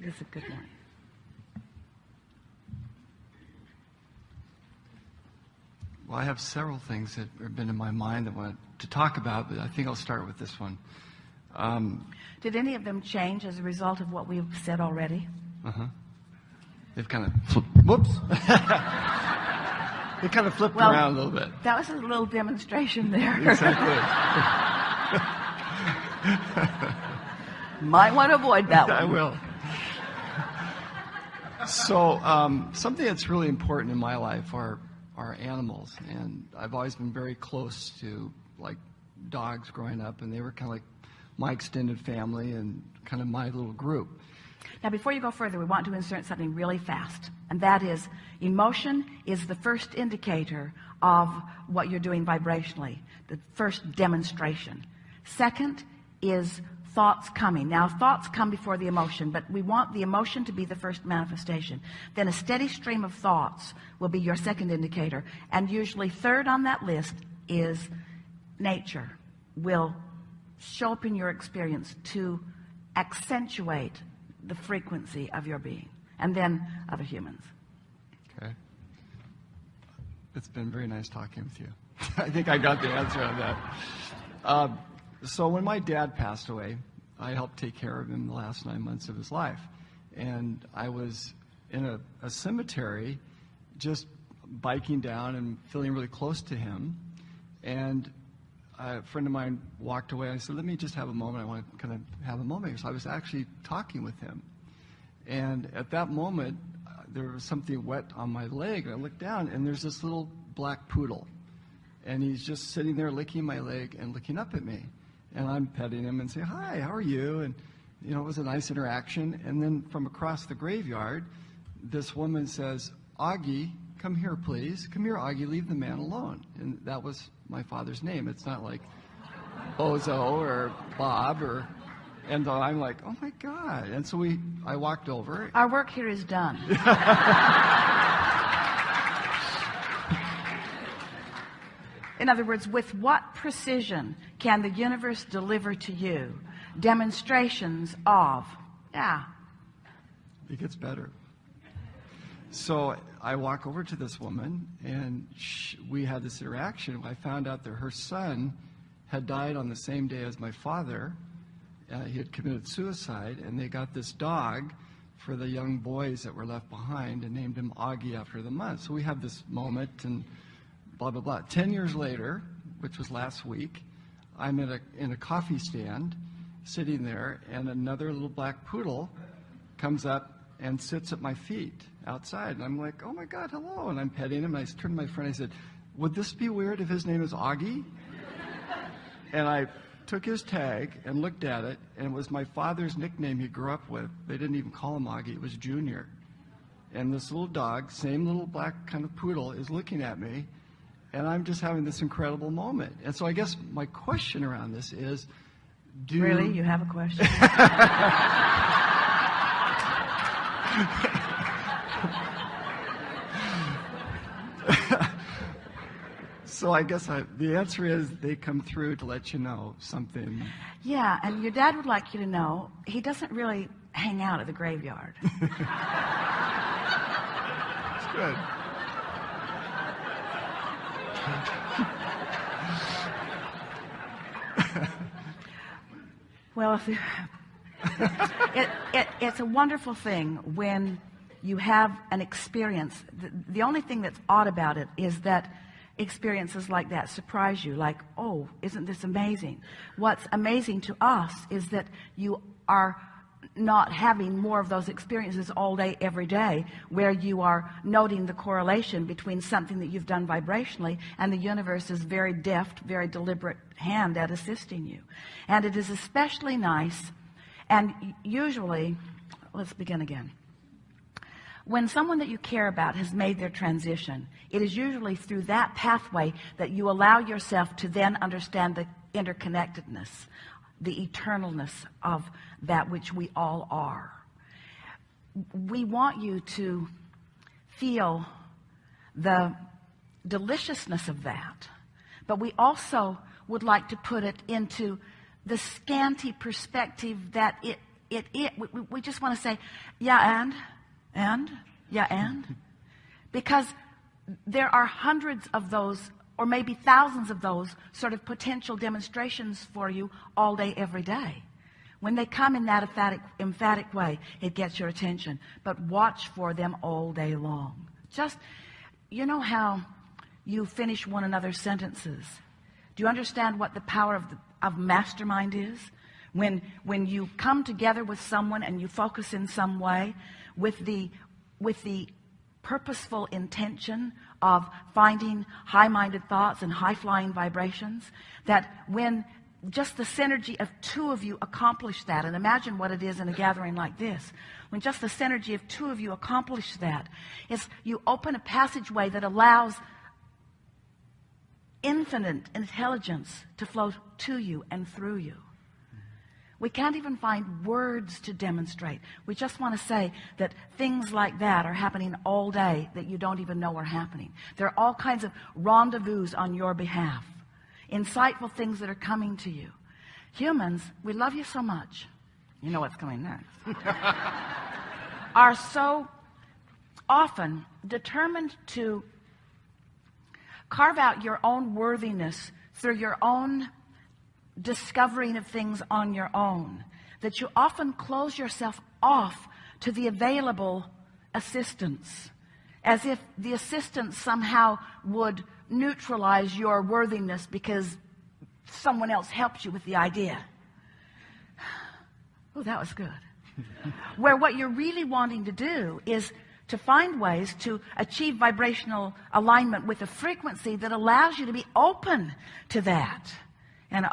This is a good one. Well, I have several things that have been in my mind that I want to talk about, but I think I'll start with this one. Did any of them change as a result of what we've said already? They've kind of whoops. They kind of flipped around a little bit. That was a little demonstration there. Exactly. Might want to avoid that one. I will. So something that's really important in my life are animals, and I've always been very close to like dogs growing up, and they were kind of like my extended family and kind of my little group. Now, before you go further, we want to insert something really fast, and that is emotion is the first indicator of what you're doing vibrationally, the first demonstration. Second is thoughts coming. Now, thoughts come before the emotion, but we want the emotion to be the first manifestation. Then a steady stream of thoughts will be your second indicator, and usually third on that list is nature will show up in your experience to accentuate the frequency of your being, and then other humans. Okay. It's been very nice talking with you. I think I got the answer on that. So when my dad passed away, I helped take care of him the last 9 months of his life. And I was in a cemetery just biking down and feeling really close to him. And a friend of mine walked away. I said, let me just have a moment. I want to kind of have a moment. So I was actually talking with him. And at that moment, there was something wet on my leg. And I looked down, and there's this little black poodle. And he's just sitting there licking my leg and looking up at me. And I'm petting him and saying, hi, how are you? And, you know, it was a nice interaction. And then from across the graveyard, this woman says, Augie, come here, please. Come here, Augie, leave the man alone. And that was my father's name. It's not like Bozo or Bob or... And I'm like, oh, my God. And so I walked over. Our work here is done. In other words, with what precision can the universe deliver to you demonstrations of, It gets better. So I walk over to this woman, and we had this interaction. I found out that her son had died on the same day as my father. He had committed suicide, and they got this dog for the young boys that were left behind and named him Augie after the month. So we have this moment, and blah, blah, blah. 10 years later, which was last week, I'm in a coffee stand sitting there, and another little black poodle comes up and sits at my feet outside. And I'm like, oh, my God, hello. And I'm petting him. And I turned to my friend. I said, would this be weird if his name is Augie? And I took his tag and looked at it, and it was my father's nickname he grew up with. They didn't even call him Augie. It was Junior. And this little dog, same little black kind of poodle, is looking at me. And I'm just having this incredible moment. And so I guess my question around this is, Really? You have a question? So I guess the answer is they come through to let you know something. Yeah, and your dad would like you to know he doesn't really hang out at the graveyard. It's good. Well, it's a wonderful thing when you have an experience. The only thing that's odd about it is that experiences like that surprise you, like, oh, isn't this amazing? What's amazing to us is that you are not having more of those experiences all day, every day, where you are noting the correlation between something that you've done vibrationally and the universe's very deft, very deliberate hand at assisting you. And it is especially nice, and usually, let's begin again. When someone that you care about has made their transition, it is usually through that pathway that you allow yourself to then understand the interconnectedness, the eternalness of that which we all are. We want you to feel the deliciousness of that, but we also would like to put it into the scanty perspective that it we just want to say, yeah, yeah, and. Because there are hundreds of those, or maybe thousands of those sort of potential demonstrations for you all day, every day. When they come in that emphatic way, it gets your attention. But watch for them all day long. Just, you know how you finish one another's sentences? Do you understand what the power of mastermind is? When you come together with someone and you focus in some way with the purposeful intention of finding high-minded thoughts and high-flying vibrations, that when just the synergy of two of you accomplish that, and imagine what it is in a gathering like this, when just the synergy of two of you accomplish that, is you open a passageway that allows infinite intelligence to flow to you and through you. We can't even find words to demonstrate. We just want to say that things like that are happening all day that you don't even know are happening. There are all kinds of rendezvous on your behalf. Insightful things that are coming to you. Humans, we love you so much. You know what's coming next. Are so often determined to carve out your own worthiness through your own discovering of things on your own, that you often close yourself off to the available assistance, as if the assistance somehow would neutralize your worthiness because someone else helps you with the idea. Oh, that was good. Where what you're really wanting to do is to find ways to achieve vibrational alignment with a frequency that allows you to be open to that. And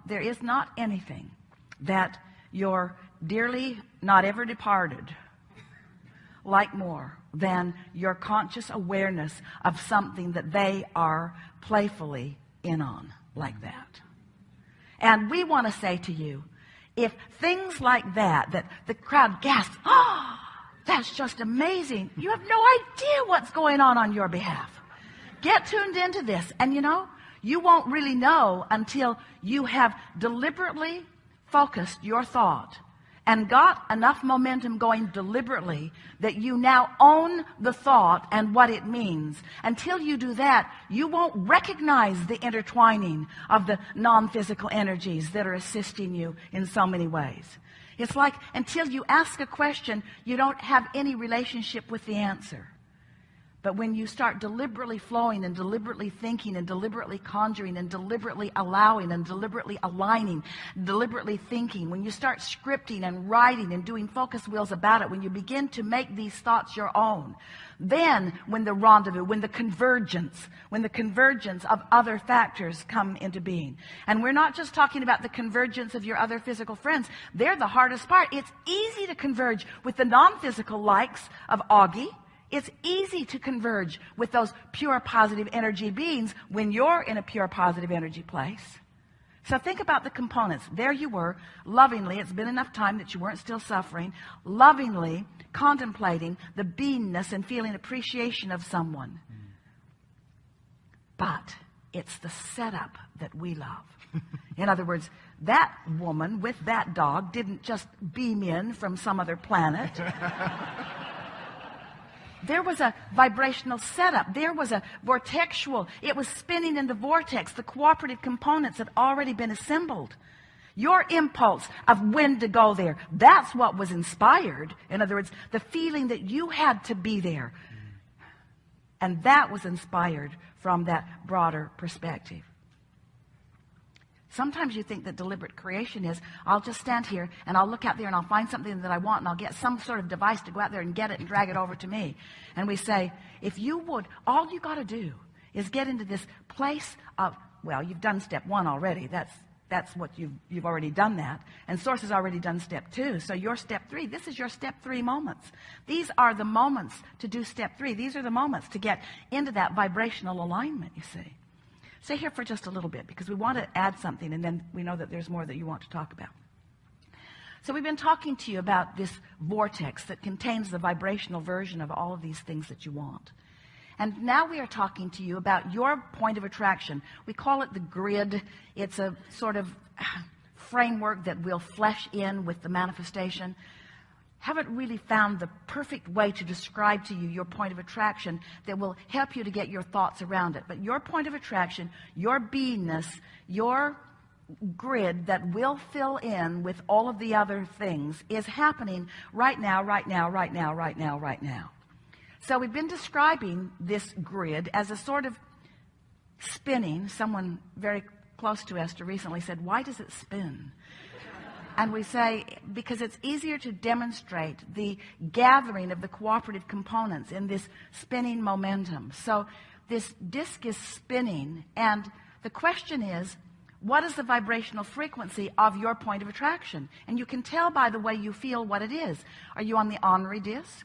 there is not anything that your dearly not ever departed like more than your conscious awareness of something that they are playfully in on like that. And we want to say to you, if things like that the crowd gasps, that's just amazing. You have no idea what's going on your behalf. Get tuned into this. And you know, you won't really know until you have deliberately focused your thought and got enough momentum going deliberately that you now own the thought and what it means. Until you do that, you won't recognize the intertwining of the non-physical energies that are assisting you in so many ways. It's like until you ask a question, you don't have any relationship with the answer. But when you start deliberately flowing and deliberately thinking and deliberately conjuring and deliberately allowing and deliberately aligning, deliberately thinking, when you start scripting and writing and doing focus wheels about it, when you begin to make these thoughts your own, then when the rendezvous, when the convergence of other factors come into being. And we're not just talking about the convergence of your other physical friends. They're the hardest part. It's easy to converge with the non-physical likes of Augie. It's easy to converge with those pure positive energy beings when you're in a pure positive energy place. So think about the components. There you were, lovingly, it's been enough time that you weren't still suffering, lovingly contemplating the beingness and feeling appreciation of someone. But it's the setup that we love. In other words, that woman with that dog didn't just beam in from some other planet. There was a vibrational setup. There was a vortexual. It was spinning in the vortex. The cooperative components had already been assembled. Your impulse of when to go there, that's what was inspired. In other words, the feeling that you had to be there. And that was inspired from that broader perspective. Sometimes you think that deliberate creation is, I'll just stand here and I'll look out there and I'll find something that I want and I'll get some sort of device to go out there and get it and drag it over to me. And we say, if you would, all you got to do is get into this place of, well, you've done step one already. That's what you've already done that. And Source has already done step two. So your step three, this is your step three moments. These are the moments to do step three. These are the moments to get into that vibrational alignment, you see. Stay here for just a little bit because we want to add something and then we know that there's more that you want to talk about. So we've been talking to you about this vortex that contains the vibrational version of all of these things that you want. And now we are talking to you about your point of attraction. We call it the grid. It's a sort of framework that we'll flesh in with the manifestation. Haven't really found the perfect way to describe to you your point of attraction that will help you to get your thoughts around it. But your point of attraction, your beingness, your grid that will fill in with all of the other things is happening right now, right now, right now, right now, right now. So we've been describing this grid as a sort of spinning. Someone very close to Esther recently said, "Why does it spin?" And we say, because it's easier to demonstrate the gathering of the cooperative components in this spinning momentum. So this disc is spinning, and the question is, what is the vibrational frequency of your point of attraction? And you can tell by the way you feel what it is. Are you on the ornery disc?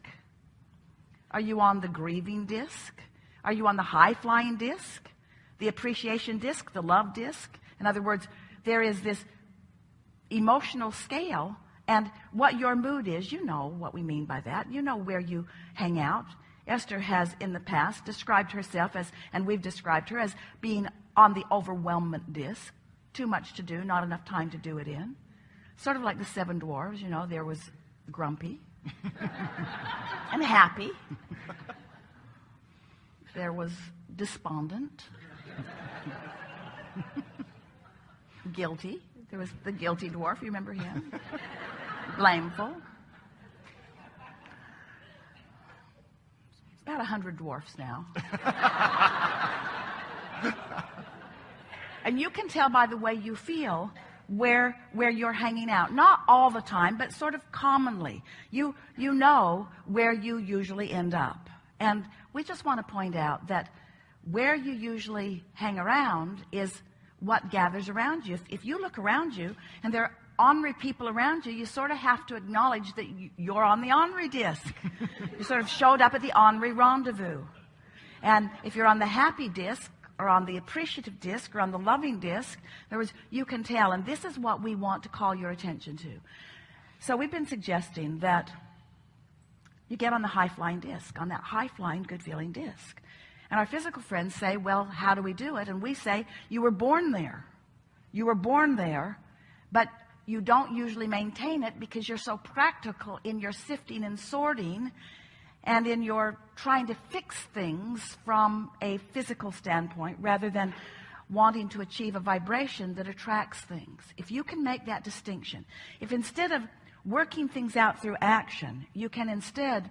Are you on the grieving disc? Are you on the high-flying disc? The appreciation disc, the love disc? In other words, there is this emotional scale, and what your mood is, you know what we mean by that. You know where you hang out. Esther has in the past described herself as, and we've described her as being on the overwhelmment disc. Too much to do, not enough time to do it in. Sort of like the 7 dwarves, you know, there was grumpy and happy. There was despondent, guilty. There was the guilty dwarf, you remember him? Blameful. About 100 dwarfs now. And you can tell by the way you feel where you're hanging out. Not all the time, but sort of commonly. You know where you usually end up. And we just want to point out that where you usually hang around is what gathers around you. If you look around you and there are ornery people around you, you sort of have to acknowledge that you're on the ornery disc. You sort of showed up at the ornery rendezvous. And if you're on the happy disc, or on the appreciative disc, or on the loving disc, in other words, you can tell. And this is what we want to call your attention to. So we've been suggesting that you get on the high-flying disc, on that high-flying, good-feeling disc. And our physical friends say, well, how do we do it? And we say, you were born there. You were born there, but you don't usually maintain it because you're so practical in your sifting and sorting and in your trying to fix things from a physical standpoint rather than wanting to achieve a vibration that attracts things. If you can make that distinction, if instead of working things out through action, you can instead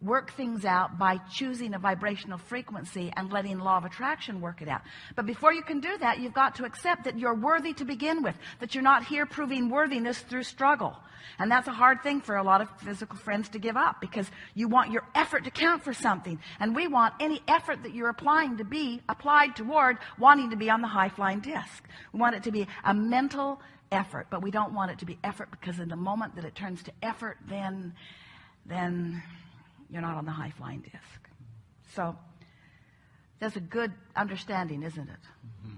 work things out by choosing a vibrational frequency and letting law of attraction work it out. But before you can do that, you've got to accept that you're worthy to begin with, that you're not here proving worthiness through struggle. And that's a hard thing for a lot of physical friends to give up, because you want your effort to count for something. And we want any effort that you're applying to be applied toward wanting to be on the high-flying disc. We want it to be a mental effort, but we don't want it to be effort, because in the moment that it turns to effort, then you're not on the high-flying disc. So there's a good understanding, isn't it? Mm-hmm.